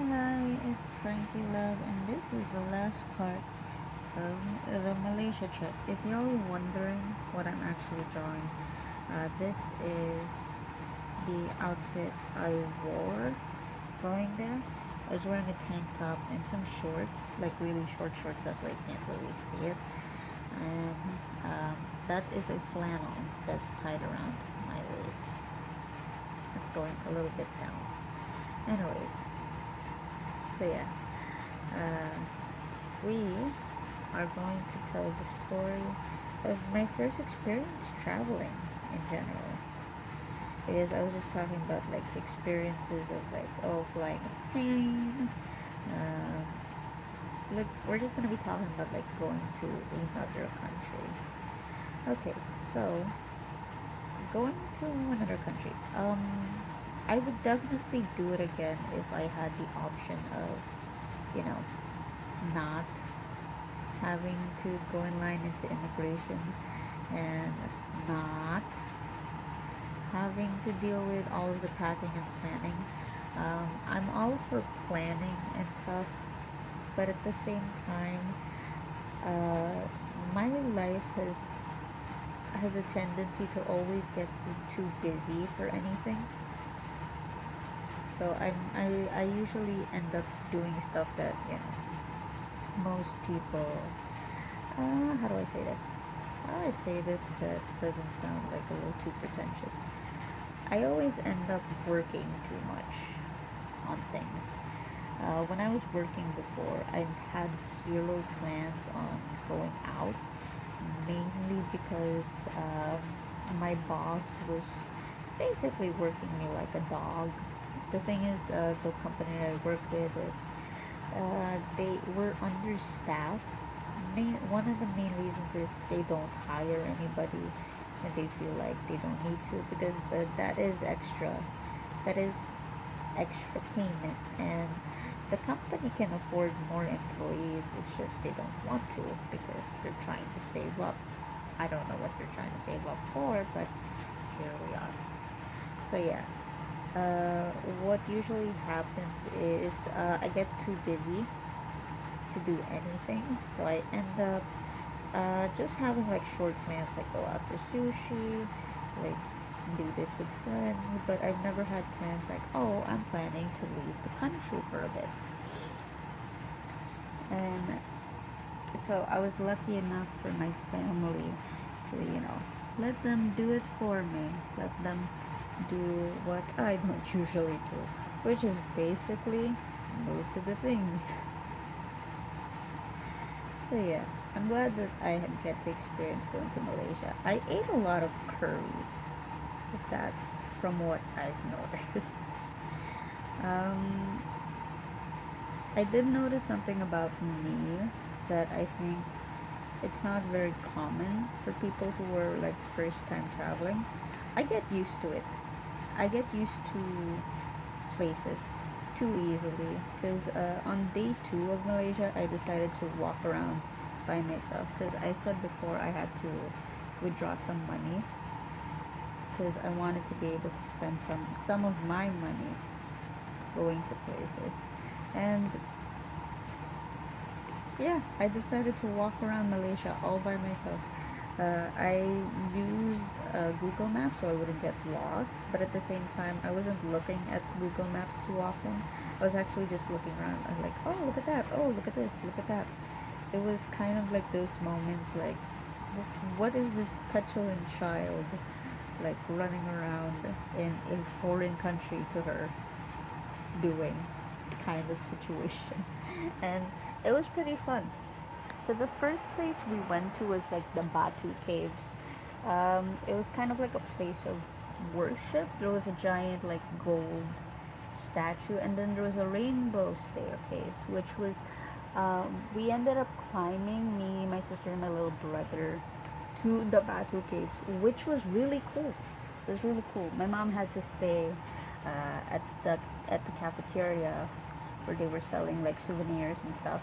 Hi, it's Frankie Love, and this is the last part of the Malaysia trip. If y'all are wondering what I'm actually drawing, this is the outfit I wore going there. I was wearing a tank top and some shorts, like really short shorts, that's why you can't really see it. And that is a flannel that's tied around my waist. It's going a little bit down. Anyways, so yeah. Uh, we are going to tell the story of my first experience traveling in general. Because I was just talking about like experiences of like, oh, flying a plane. Look, we're just gonna be talking about like going to another country. Okay, so going to another country. I would definitely do it again if I had the option of, you know, not having to go in line into immigration and not having to deal with all of the packing and planning. I'm all for planning and stuff, but at the same time, uh, my life has a tendency to always get too busy for anything. So I usually end up doing stuff that most people. How do I say this? How do I say this that doesn't sound like a little too pretentious? I always end up working too much on things. When I was working before, I had zero plans on going out, mainly because my boss was basically working me like a dog. The thing is, the company I work with is they were understaffed. One of the main reasons is they don't hire anybody when they feel like they don't need to, because that is extra. That is extra payment, and the company can afford more employees. It's just they don't want to because they're trying to save up. I don't know what they're trying to save up for, but here we are. So yeah, uh, what usually happens is I get too busy to do anything, so I end up just having like short plans, like go out for sushi, like do this with friends. But I've never had plans like, oh, I'm planning to leave the country for a bit. And so I was lucky enough for my family to, let them do it for me. Let them do what I don't usually do, which is basically most of the things. So yeah, I'm glad that I had get to experience going to Malaysia. I ate a lot of curry, if that's from what I've noticed. Um, I did notice something about me that I think it's not very common for people who are like first time traveling. I get used to it. I get used to places too easily because on day two of Malaysia, I decided to walk around by myself because I said before I had to withdraw some money because I wanted to be able to spend some of my money going to places. And yeah, I decided to walk around Malaysia all by myself. I used Google Maps so I wouldn't get lost, but at the same time, I wasn't looking at Google Maps too often. I was actually just looking around. I'm like, oh, look at that. Oh, look at this. Look at that. It was kind of like those moments like, what is this petulant child like running around in a foreign country to her doing kind of situation? And it was pretty fun. So the first place we went to was like the Batu Caves. It was kind of like a place of worship. There was a giant like gold statue, and then there was a rainbow staircase, which was we ended up climbing, me, my sister, and my little brother, to the Batu Caves, which was really cool. It was really cool. My mom had to stay at the cafeteria where they were selling like souvenirs and stuff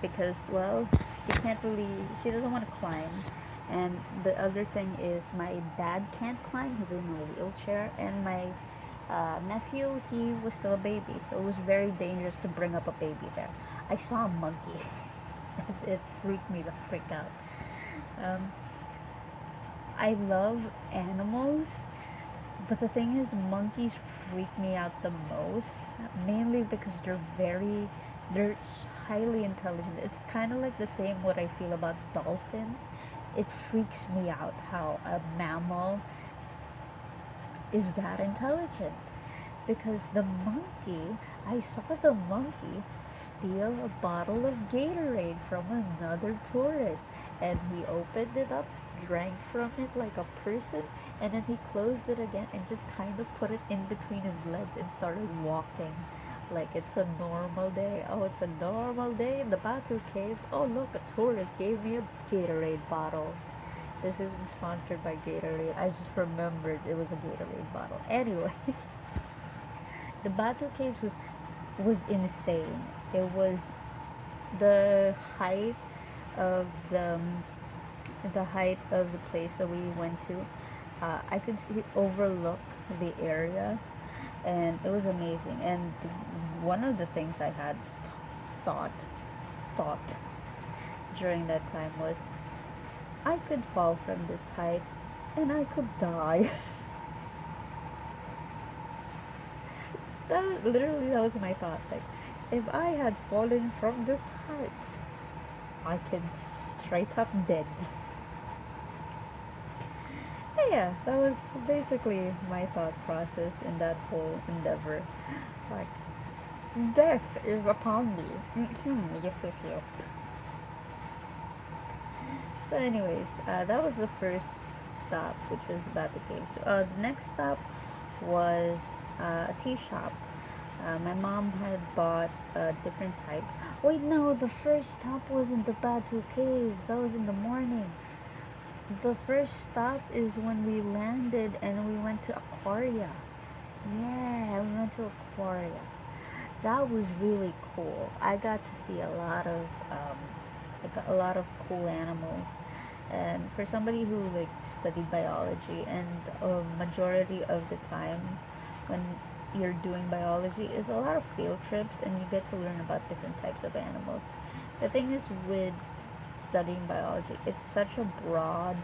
because, well, she doesn't want to climb. And the other thing is my dad can't climb, he's in a wheelchair, and my nephew, he was still a baby, so it was very dangerous to bring up a baby there. I saw a monkey. It freaked me the frick out. Um, I love animals, but the thing is, monkeys freak me out the most, mainly because they're highly intelligent. It's kind of like the same what I feel about dolphins. It freaks me out how a mammal is that intelligent. Because I saw the monkey steal a bottle of Gatorade from another tourist, and he opened it up, drank from it like a person, and then he closed it again and just kind of put it in between his legs and started walking like it's a normal day. Oh, it's a normal day in the Batu Caves. Oh, look, a tourist gave me a Gatorade bottle. This isn't sponsored by Gatorade. I just remembered it was a Gatorade bottle. Anyways, the Batu Caves was insane. It was the height of the height of the place that we went to. I could see overlook the area, and it was amazing. And one of the things I had thought thought during that time was I could fall from this height and I could die. That was my thought. Like, if I had fallen from this height, I could straight up dead. But yeah, that was basically my thought process in that whole endeavor. Like, death is upon me. Yes, yes, yes. So, anyways, that was the first stop, which was the Batu Cave. So, the next stop was a tea shop. My mom had bought different types. Wait, no, the first stop wasn't the Batu Caves. That was in the morning. The first stop is when we landed and we went to Aquaria. Yeah, we went to Aquaria. That was really cool. I got to see a lot of cool animals. And for somebody who like studied biology, and a majority of the time when you're doing biology is a lot of field trips, and you get to learn about different types of animals. The thing is with studying biology, it's such a broad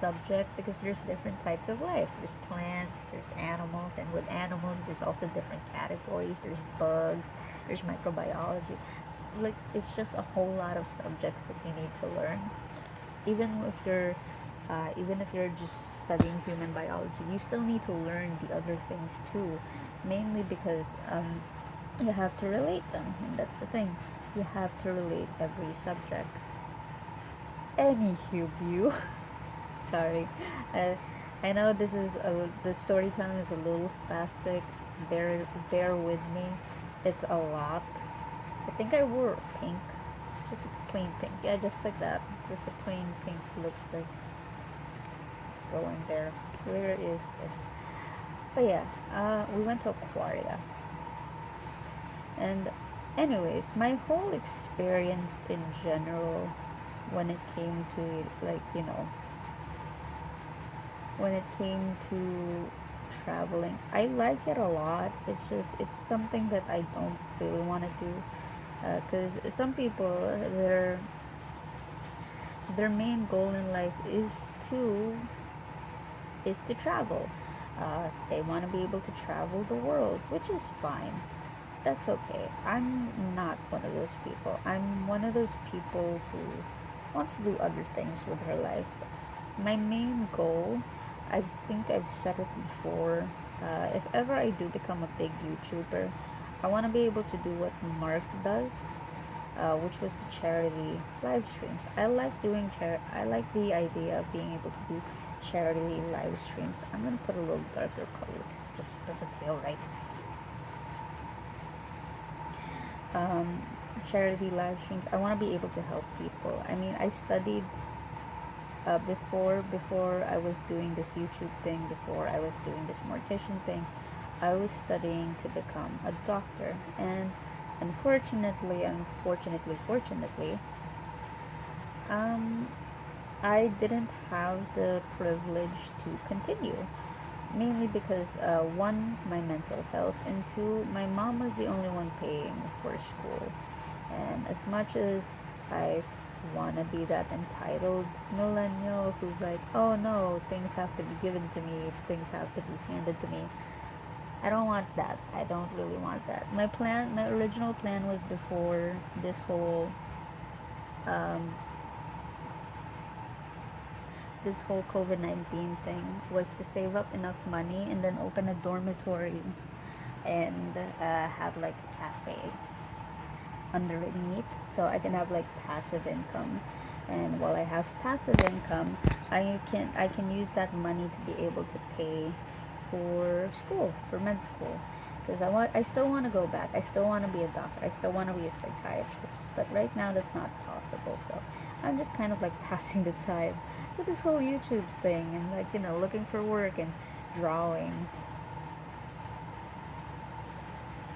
subject because there's different types of life. There's plants, there's animals, and with animals there's also different categories. There's bugs, there's microbiology. Like, it's just a whole lot of subjects that you need to learn. Even if you're just studying human biology, you still need to learn the other things too, mainly because you have to relate them, and that's the thing. You have to relate every subject. Anywho, sorry. Uh, I know the storytelling is a little spastic. Bear with me. It's a lot. I think I wore pink, just a plain pink. Yeah, just like that. Just a plain pink lipstick going there. Where is this? But yeah, we went to Aquaria. And anyways, my whole experience in general when it came to when it came to traveling, I like it a lot. It's something that I don't really want to do, because some people, their main goal in life to is to travel. They want to be able to travel the world, which is fine. That's okay. I'm not one of those people. I'm one of those people who wants to do other things with her life. My main goal, I think I've said it before, if ever I do become a big YouTuber, I want to be able to do what Mark does, which was the charity live streams. I like the idea of being able to do charity live streams. I'm gonna put a little darker color because it just doesn't feel right. Um, Charity live streams. I want to be able to help people. I mean, I studied before I was doing this YouTube thing, before I was doing this mortician thing. I was studying to become a doctor, and fortunately, um, I didn't have the privilege to continue. mainly because one, my mental health, and two, my mom was the only one paying for school. And as much as I want to be that entitled millennial who's like, oh no, things have to be given to me, things have to be handed to me, I don't want that. I don't really want that. My original plan was before um, this whole COVID-19 thing was to save up enough money and then open a dormitory and have like a cafe underneath, so I can have like passive income. And while I have passive income, I can use that money to be able to pay for school, for med school, because I still want to go back. I still want to be a doctor. I still want to be a psychiatrist. But right now that's not possible. So I'm just kind of like passing the time with this whole YouTube thing and like, looking for work and drawing.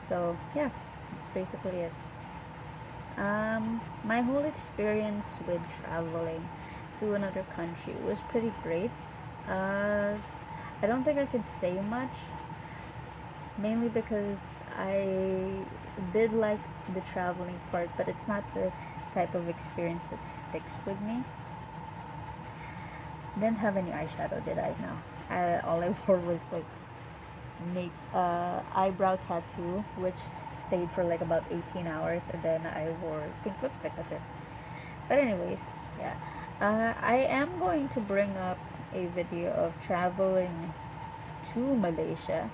So yeah, that's basically it. My whole experience with traveling to another country was pretty great. Uh, I don't think I could say much, mainly because I did like the traveling part, but it's not the type of experience that sticks with me. Didn't have any eyeshadow, did I? No. All I wore was like make eyebrow tattoo, which stayed for like about 18 hours, and then I wore pink lipstick. That's it. But anyways, yeah. I am going to bring up a video of traveling to Malaysia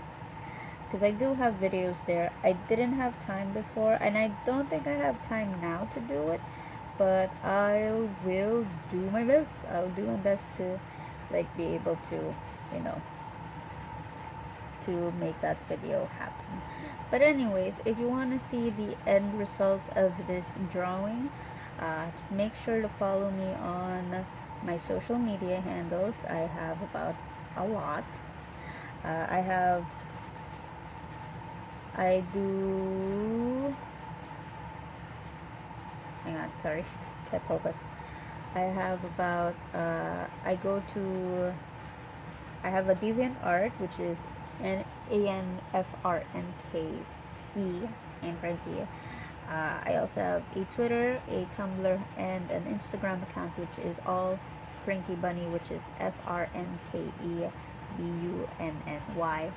because I do have videos there. I didn't have time before, and I don't think I have time now to do it, but I will do my best. I'll do my best to like be able to, you know, to make that video happen. But anyways, if you want to see the end result of this drawing, make sure to follow me on my social media handles. I have about a lot. I have I do hang on, sorry, can't focus. I have about I go to I have a DeviantArt, which is an ANFRNKE in Frankie. I also have a Twitter, a Tumblr, and an Instagram account, which is all Frankie Bunny, which is FRNKEBUNNY.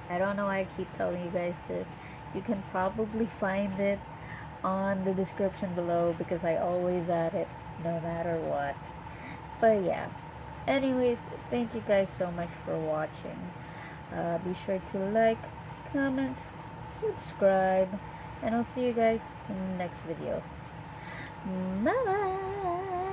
I don't know why I keep telling you guys this. You can probably find it on the description below because I always add it no matter what. But yeah. Anyways, thank you guys so much for watching. Be sure to like, comment, subscribe, and I'll see you guys in the next video. Bye bye!